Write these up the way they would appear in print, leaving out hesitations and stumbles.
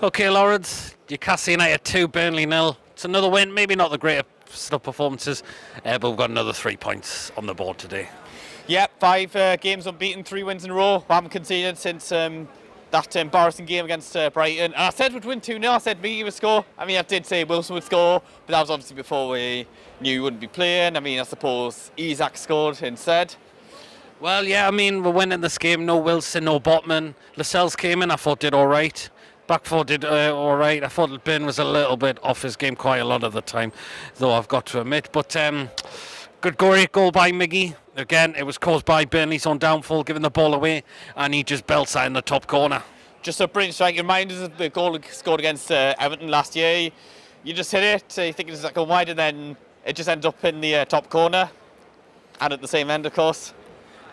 Okay, Lawrence, Newcastle United 2, Burnley 0. It's another win, maybe not the greatest of performances, but we've got another 3 points on the board today. Yep, 5 games unbeaten, 3 wins in a row. We haven't conceded since that embarrassing game against Brighton. And I said we'd win 2-0, I said Miggy would score. I mean, I did say Wilson would score, but that was obviously before we knew he wouldn't be playing. I mean, I suppose Isak scored instead. Well, yeah, I mean, we're winning this game. No Wilson, no Botman. Lascelles came in, I thought did all right. Back four did all right. I thought Ben was a little bit off his game quite a lot of the time, though I've got to admit. But good goal by Miggy. Again, it was caused by Burnley's own downfall, giving the ball away, and he just belts that in the top corner. Just a brilliant strike. It reminds us of the goal he scored against Everton last year. You just hit it, you think it's like going wide, and then it just ends up in the top corner, and at the same end, of course.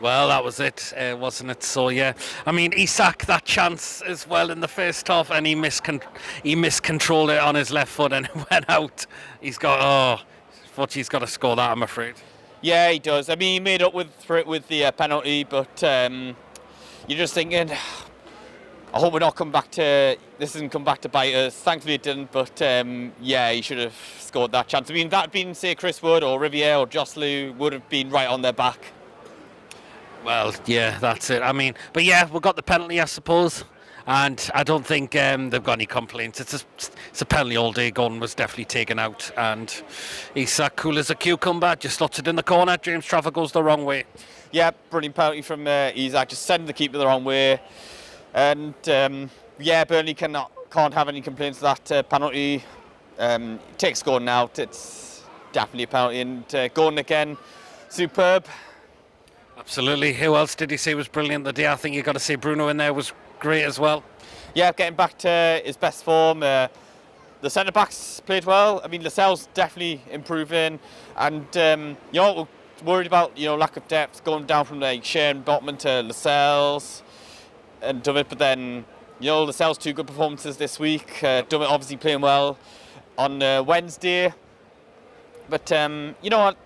Well, that was it, wasn't it? So, yeah. I mean, Isak, that chance as well in the first half, and he miscontrolled it on his left foot and it went out. He's got to score that, I'm afraid. Yeah, he does. I mean, he made up for it with the penalty, but you're just thinking, I hope we're not this doesn't come back to bite us. Thankfully it didn't, but yeah, he should have scored that chance. I mean, if that had been, say, Chris Wood or Riviere or Joselu, would have been right on their back. Well, yeah, that's it. I mean, but yeah, we got the penalty, I suppose, and I don't think they've got any complaints. It's a penalty all day. Gordon was definitely taken out, and Isak, cool as a cucumber, just slots it in the corner. James Trafford goes the wrong way. Yeah, brilliant penalty from Isak, just sending the keeper the wrong way. And yeah, Burnley can't have any complaints with that penalty. Takes Gordon out. It's definitely a penalty, and Gordon again, superb. Absolutely. Who else did he say was brilliant the day? I think you got to say Bruno in there was great as well. Yeah, getting back to his best form. The centre backs played well. I mean, Lascelles definitely improving, and you know, worried about lack of depth going down from like Shane Botman to Lascelles and Dummett, but then Lascelles 2 good performances this week. Dummett obviously playing well on Wednesday, but you know what?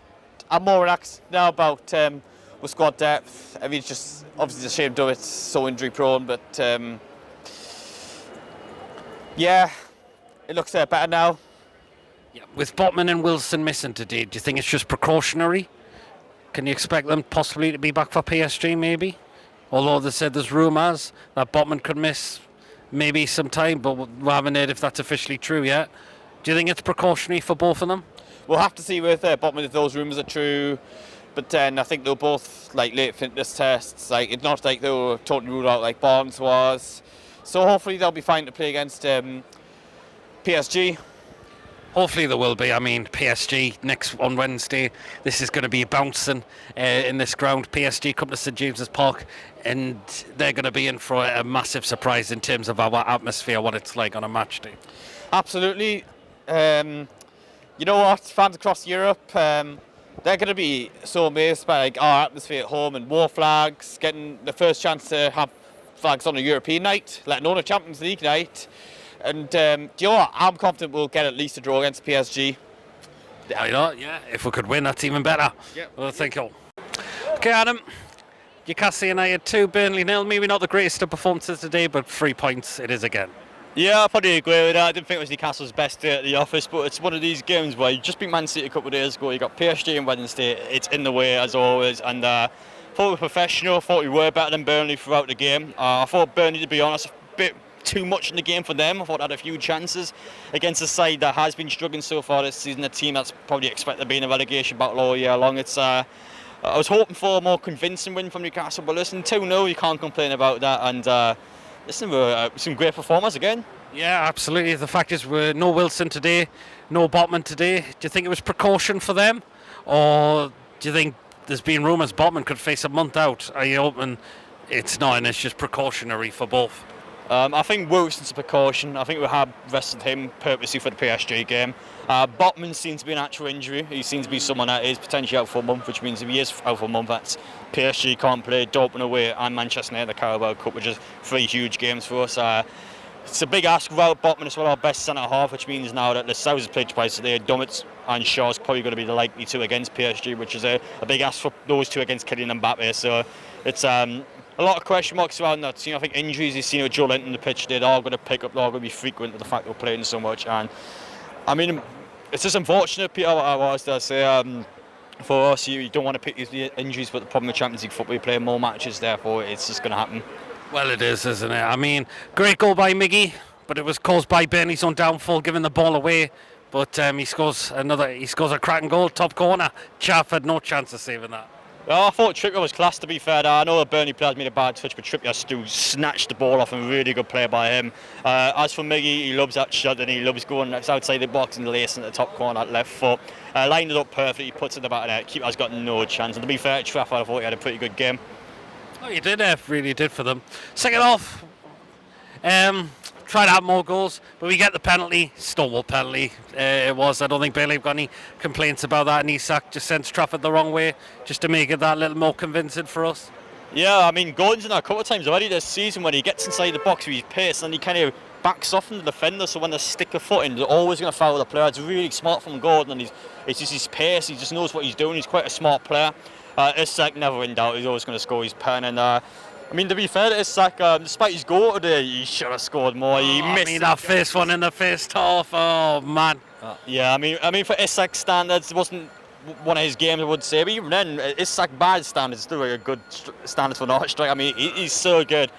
I'm more relaxed now about with squad depth. I mean, it's just obviously it's a shame Dummett's so injury prone, but yeah, it looks better now. Yeah. With Botman and Wilson missing today, do you think it's just precautionary? Can you expect them possibly to be back for PSG maybe? Although they said there's rumours that Botman could miss maybe some time, but we haven't heard if that's officially true yet. Do you think it's precautionary for both of them? We'll have to see with Botman if those rumours are true. But then I think they were both like late fitness tests. Like it's not like they were totally ruled out like Barnes was. So hopefully they'll be fine to play against PSG. Hopefully there will be. I mean, PSG next on Wednesday. This is going to be bouncing in this ground. PSG come to St James's Park, and they're going to be in for a massive surprise in terms of our atmosphere, what it's like on a match day. Absolutely. You know what? Fans across Europe. They're going to be so amazed by like our atmosphere at home and war flags, getting the first chance to have flags on a European night, let alone a Champions League night. And do you know what? I'm confident we'll get at least a draw against PSG. Yeah, if we could win, that's even better. Yep. Well, thank you. Okay, Adam. Newcastle United 2, Burnley 0. Maybe not the greatest of performances today, but 3 points it is again. Yeah, I probably agree with that. I didn't think it was Newcastle's best day at the office, but it's one of these games where you just beat Man City a couple of days ago. You got PSG on Wednesday. It's in the way as always, and thought we were professional. Thought we were better than Burnley throughout the game. I thought Burnley, to be honest, a bit too much in the game for them. I thought they had a few chances against a side that has been struggling so far this season. A team that's probably expected to be in a relegation battle all year long. It's I was hoping for a more convincing win from Newcastle, but listen, 2-0, you can't complain about that. And listen, we're some great performers again. Yeah, absolutely. The fact is, we're no Wilson today, no Botman today. Do you think it was precaution for them, or do you think there's been rumours Botman could face a month out? Are you hoping it's not, and it's just precautionary for both? I think Wilson's a precaution. I think we have rested him purposely for the PSG game. Botman seems to be an actual injury. He seems to be someone that is potentially out for a month, which means if he is out for a month, that's PSG can't play, Dortmund away and Manchester United, the Carabao Cup, which is 3 huge games for us. It's a big ask without Botman as well, our best centre-half, which means now that Lascelles has played twice today, Dummett and Shaw's probably going to be the likely 2 against PSG, which is a big ask for those 2 against Kylian Mbappe. So it's a lot of question marks around that team. I think injuries you've seen with Joe Linton on the pitch, they're all going to pick up, they're all going to be frequent with the fact they're playing so much. And I mean, it's just unfortunate, Peter, what I say. For us, you don't want to pick these injuries, but the problem with Champions League football, you play more matches, therefore it's just going to happen. Well, it is, isn't it? I mean, great goal by Miggy, but it was caused by Burnley's own downfall, giving the ball away. But he scores a cracking goal, top corner. Chaff had no chance of saving that. Well, I thought Trippier was class, to be fair. I know the Burnley players made a bad touch, but Trippier still snatched the ball off, and really good play by him. As for Miggy, he loves that shot, and he loves going outside the box and lacing at the top corner, that left foot. Lined it up perfectly, he puts it in the back of the net. Keeper's got no chance. And to be fair to Trafford, I thought he had a pretty good game. Oh, you did, really did for them. Second off, tried to have more goals, but we get the penalty. Stonewall penalty it was. I don't think Bailey got any complaints about that, and Isak just sends Trafford the wrong way, just to make it that little more convincing for us. Yeah, I mean, Gordon's done that a couple of times already this season when he gets inside the box with his pace and he kind of backs off from the defender, so when they stick a foot in, they're always going to foul the player. It's really smart from Gordon, and it's just his pace, he just knows what he's doing, he's quite a smart player. Isak, never in doubt, he's always going to score his pen, and I mean, to be fair to Isak, despite his goal today, he should have scored more. He missed. I mean, that first one in the first half, oh man. Yeah, I mean, for Isak standards, it wasn't one of his games, I would say, but even then, Isak bad standards still a good standards for Norwich strike. I mean, he's so good.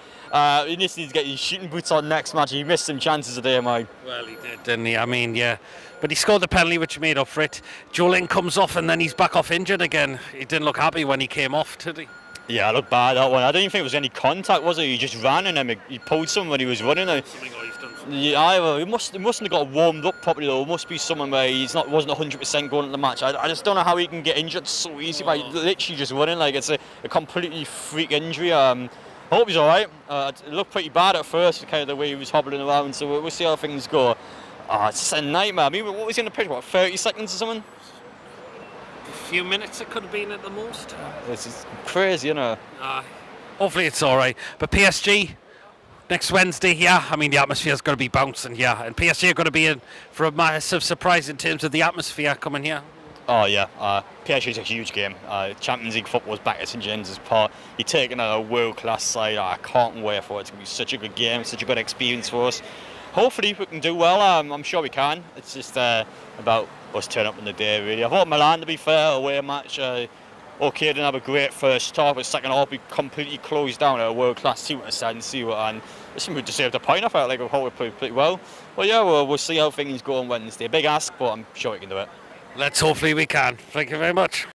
He needs to get his shooting boots on next match. He missed some chances today, mate. Well, he did, didn't he? I mean, yeah. But he scored the penalty, which made up for it. Jolin comes off, and then he's back off injured again. He didn't look happy when he came off, did he? Yeah, it looked bad, that one. I don't even think it was any contact, was it? He just ran and then he pulled someone when he was running. Yeah, well, he mustn't have got warmed up properly, though. It must be someone where wasn't 100% going into the match. I just don't know how he can get injured so easy by literally just running. Like, it's a completely freak injury. I hope he's all right. It looked pretty bad at first, kind of the way he was hobbling around, so we'll see how things go. It's just a nightmare. I mean, what was he in the pitch, 30 seconds or something? A few minutes it could have been at the most. It's just crazy, you know. Hopefully it's all right. But PSG, next Wednesday here, I mean, the atmosphere's going to be bouncing here. And PSG are going to be in for a massive surprise in terms of the atmosphere coming here. Oh, yeah. PSG is a huge game. Champions League football is back at St James's Park. You're taking a world-class side. I can't wait for it. It's going to be such a good game, such a good experience for us. Hopefully we can do well. I'm sure we can. It's just about us turning up on the day, really. I thought Milan, to be fair, away match. Okay, didn't have a great first half, but second half we completely closed down at a world-class team and see what. And I think we deserved a point. I felt like we played pretty well. Well, yeah, we'll see how things go on Wednesday. Big ask, but I'm sure we can do it. Let's hopefully we can. Thank you very much.